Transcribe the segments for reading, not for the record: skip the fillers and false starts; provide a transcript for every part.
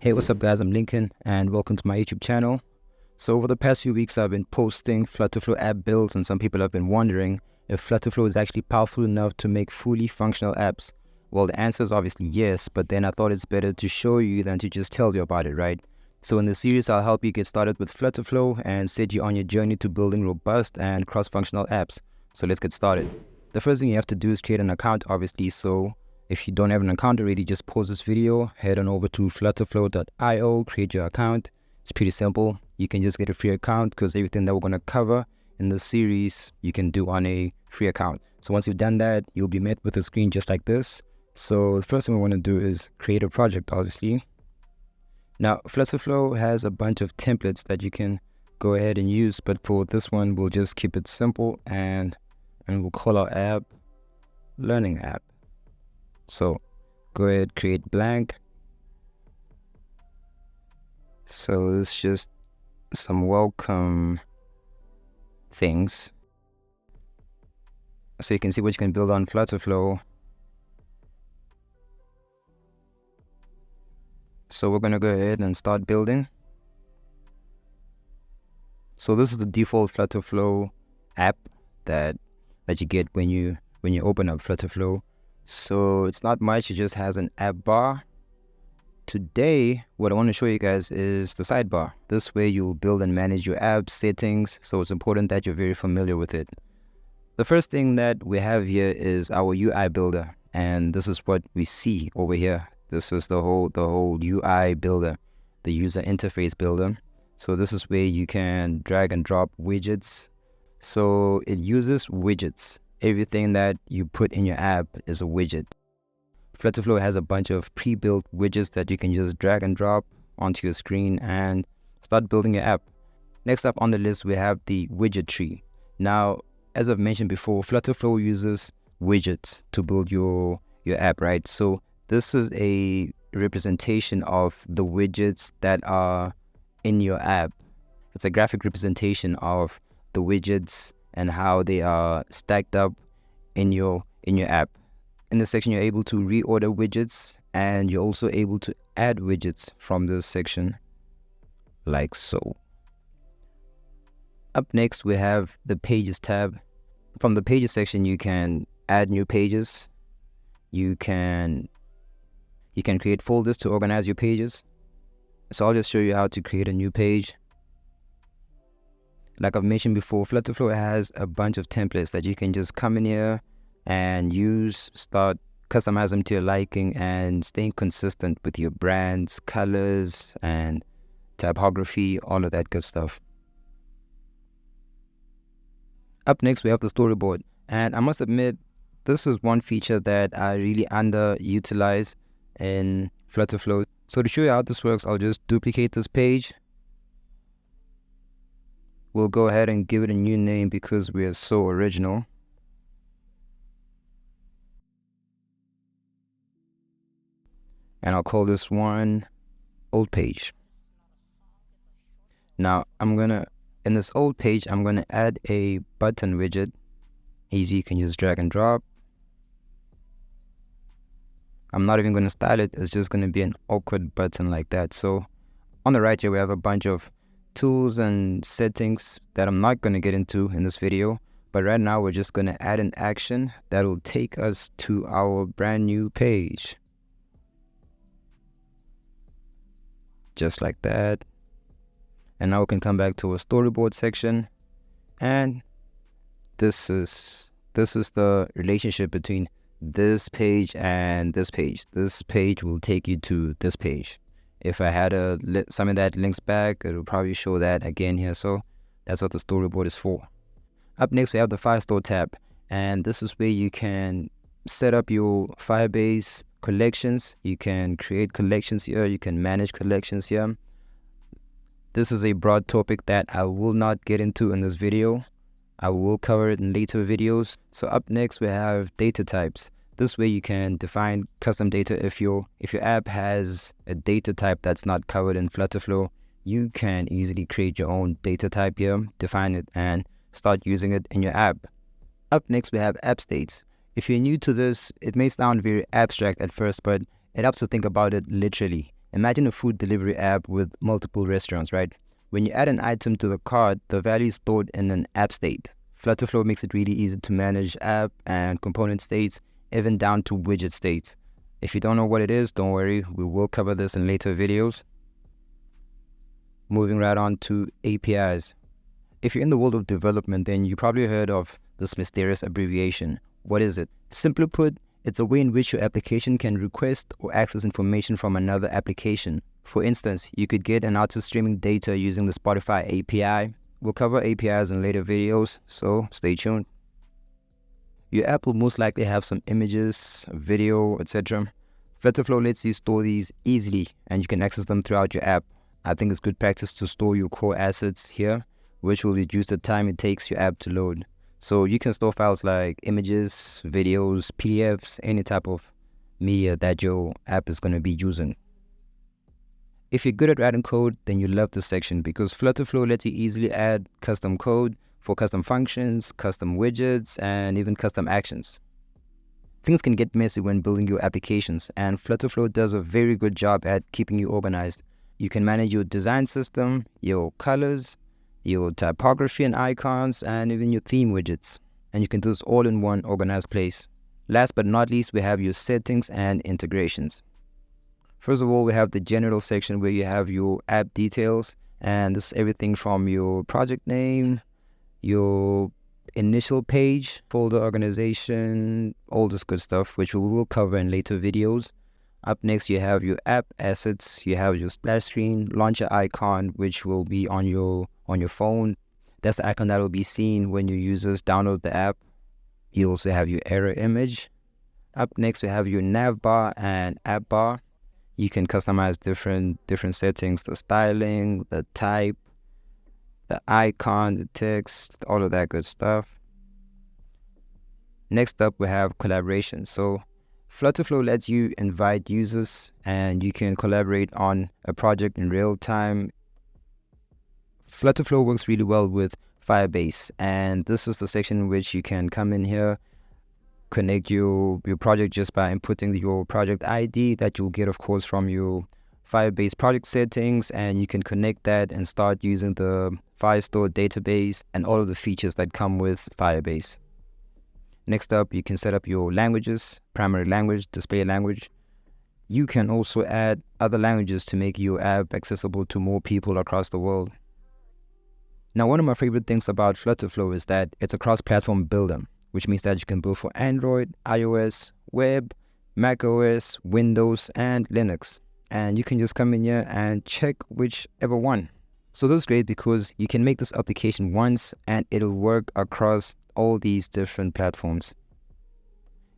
Hey, what's up guys, I'm Lincoln and welcome to my YouTube channel. So over the past few weeks I've been posting FlutterFlow app builds, and some people have been wondering if FlutterFlow is actually powerful enough to make fully functional apps. Well, the answer is obviously yes, but then I thought it's better to show you than to just tell you about it, right? So in this series I'll help you get started with FlutterFlow and set you on your journey to building robust and cross-functional apps. So let's get started. The first thing you have to do is create an account, obviously. So if you don't have an account already, just pause this video, head on over to flutterflow.io, create your account. It's pretty simple. You can just get a free account because everything that we're going to cover in this series, you can do on a free account. So once you've done that, you'll be met with a screen just like this. So the first thing we want to do is create a project, obviously. Now, FlutterFlow has a bunch of templates that you can go ahead and use, but for this one, we'll just keep it simple and we'll call our app Learning App. So go ahead, create blank. So it's just some welcome things. So you can see what you can build on FlutterFlow. So we're going to go ahead and start building. So this is the default FlutterFlow app that you get when you open up FlutterFlow. So it's not much, it just has an app bar. Today, what I want to show you guys is the sidebar. This way you'll build and manage your app settings, so it's important that you're very familiar with it. The first thing that we have here is our UI builder, and this is what we see over here. This is the whole UI builder, the user interface builder. So this is where you can drag and drop widgets. So it uses widgets. Everything that you put in your app is a widget. FlutterFlow has a bunch of pre-built widgets that you can just drag and drop onto your screen and start building your app. Next up on the list, we have the widget tree. Now, as I've mentioned before, FlutterFlow uses widgets to build your app, right? So this is a representation of the widgets that are in your app. It's a graphic representation of the widgets and how they are stacked up in your app. In this section, you're able to reorder widgets, and you're also able to add widgets from this section, like so. Up next, we have the Pages tab. From the Pages section, you can add new pages. You can create folders to organize your pages. So I'll just show you how to create a new page. Like I've mentioned before, FlutterFlow has a bunch of templates that you can just come in here and use, start customize them to your liking, and staying consistent with your brands, colors, and typography, all of that good stuff. Up next, we have the storyboard. And I must admit, this is one feature that I really underutilize in FlutterFlow. So to show you how this works, I'll just duplicate this page. We'll go ahead and give it a new name because we are so original. And I'll call this one old page. Now in this old page, I'm gonna add a button widget. Easy, you can just drag and drop. I'm not even gonna style it, it's just gonna be an awkward button like that. So on the right here, we have a bunch of tools and settings that I'm not going to get into in this video, but right now we're just going to add an action that will take us to our brand new page, just like that. And now we can come back to a storyboard section, and this is the relationship between this page and this page. This page will take you to this page. If I had something that links back, it will probably show that again here. So that's what the storyboard is for. Up next, we have the Firestore tab. And this is where you can set up your Firebase collections. You can create collections here. You can manage collections here. This is a broad topic that I will not get into in this video. I will cover it in later videos. So up next, we have data types. This way you can define custom data. If your app has a data type that's not covered in FlutterFlow, you can easily create your own data type here, define it, and start using it in your app. Up next, we have app states. If you're new to this, it may sound very abstract at first, but it helps to think about it literally. Imagine a food delivery app with multiple restaurants, right? When you add an item to the cart, the value is stored in an app state. FlutterFlow makes it really easy to manage app and component states, even down to widget states. If you don't know what it is, don't worry, we will cover this in later videos. Moving right on to APIs. If you're in the world of development, then you probably heard of this mysterious abbreviation. What is it? Simply put, it's a way in which your application can request or access information from another application. For instance, you could get an artist streaming data using the Spotify API. We'll cover APIs in later videos, so stay tuned. Your app will most likely have some images, video, etc. FlutterFlow lets you store these easily and you can access them throughout your app. I think it's good practice to store your core assets here, which will reduce the time it takes your app to load. So you can store files like images, videos, PDFs, any type of media that your app is going to be using. If you're good at writing code, then you love this section because FlutterFlow lets you easily add custom code for custom functions, custom widgets, and even custom actions. Things can get messy when building your applications, and FlutterFlow does a very good job at keeping you organized. You can manage your design system, your colors, your typography and icons, and even your theme widgets. And you can do this all in one organized place. Last but not least, we have your settings and integrations. First of all, we have the general section where you have your app details, and this is everything from your project name, your initial page, folder organization, all this good stuff, which we will cover in later videos. Up next, you have your app assets, you have your splash screen, launcher icon, which will be on your phone. That's the icon that will be seen when your users download the app. You also have your error image. Up next, we have your nav bar and app bar. You can customize different settings, the styling, the type, the icon, the text, all of that good stuff. Next up, we have collaboration. So FlutterFlow lets you invite users and you can collaborate on a project in real time. FlutterFlow works really well with Firebase, and this is the section in which you can come in here, connect your project just by inputting your project ID that you'll get, of course, from your Firebase project settings, and you can connect that and start using the Firestore database and all of the features that come with Firebase. Next up, you can set up your languages, primary language, display language. You can also add other languages to make your app accessible to more people across the world. Now, one of my favorite things about FlutterFlow is that it's a cross-platform builder, which means that you can build for Android, iOS, web, macOS, Windows, and Linux. And you can just come in here and check whichever one. So that's great because you can make this application once and it'll work across all these different platforms.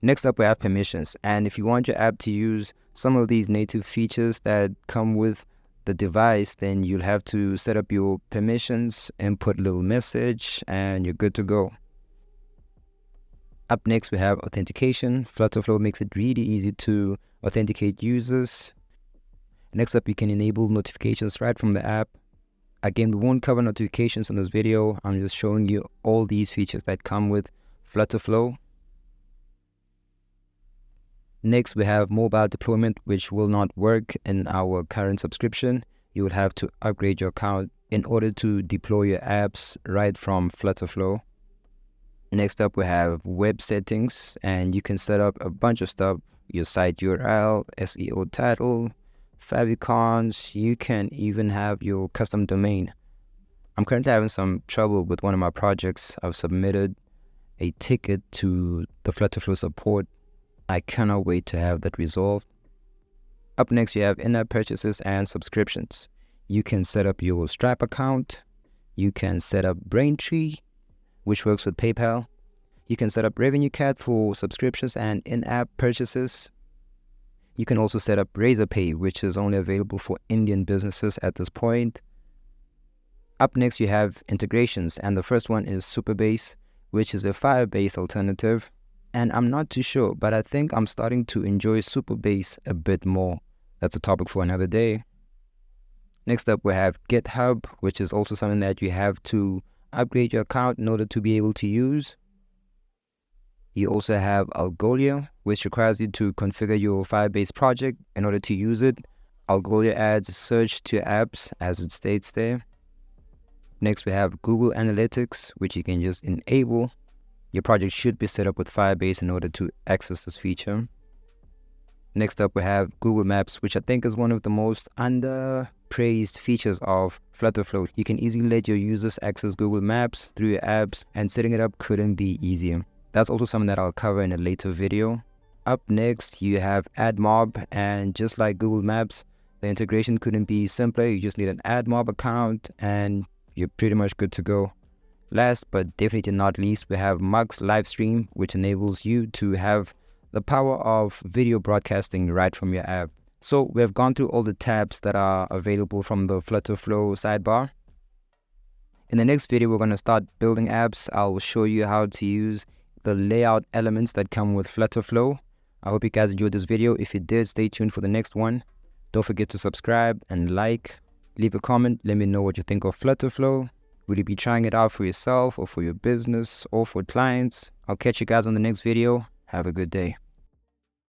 Next up, we have permissions. And if you want your app to use some of these native features that come with the device, then you'll have to set up your permissions, input a little message, and you're good to go. Up next, we have authentication. FlutterFlow makes it really easy to authenticate users. Next up, you can enable notifications right from the app. Again, we won't cover notifications in this video. I'm just showing you all these features that come with FlutterFlow. Next, we have mobile deployment, which will not work in our current subscription. You would have to upgrade your account in order to deploy your apps right from FlutterFlow. Next up, we have web settings, and you can set up a bunch of stuff. Your site URL, SEO title, favicons. You can even have your custom domain. I'm currently having some trouble with one of my projects. I've submitted a ticket to the FlutterFlow support. I cannot wait to have that resolved. Up next, you have in-app purchases and subscriptions. You can set up your Stripe account. You can set up Braintree, which works with PayPal. You can set up RevenueCat for subscriptions and in-app purchases. You can also set up Razorpay, which is only available for Indian businesses at this point. Up next, you have integrations, and the first one is Supabase, which is a Firebase alternative. And I'm not too sure, but I think I'm starting to enjoy Supabase a bit more. That's a topic for another day. Next up, we have GitHub, which is also something that you have to upgrade your account in order to be able to use. You also have Algolio, which requires you to configure your Firebase project in order to use it. Algolio adds search to apps as it states there. Next, we have Google Analytics, which you can just enable. Your project should be set up with Firebase in order to access this feature. Next up, we have Google Maps, which I think is one of the most underpraised features of FlutterFlow. You can easily let your users access Google Maps through your apps, and setting it up couldn't be easier. That's also something that I'll cover in a later video. Up next, you have AdMob, and just like Google Maps, the integration couldn't be simpler. You just need an AdMob account and you're pretty much good to go. Last but definitely not least, we have Mux Livestream, which enables you to have the power of video broadcasting right from your app. So we have gone through all the tabs that are available from the FlutterFlow sidebar. In the next video, we're going to start building apps. I will show you how to use the layout elements that come with FlutterFlow. I hope you guys enjoyed this video. If you did, stay tuned for the next one. Don't forget to subscribe and like. Leave a comment. Let me know what you think of FlutterFlow. Will you be trying it out for yourself or for your business or for clients? I'll catch you guys on the next video. Have a good day.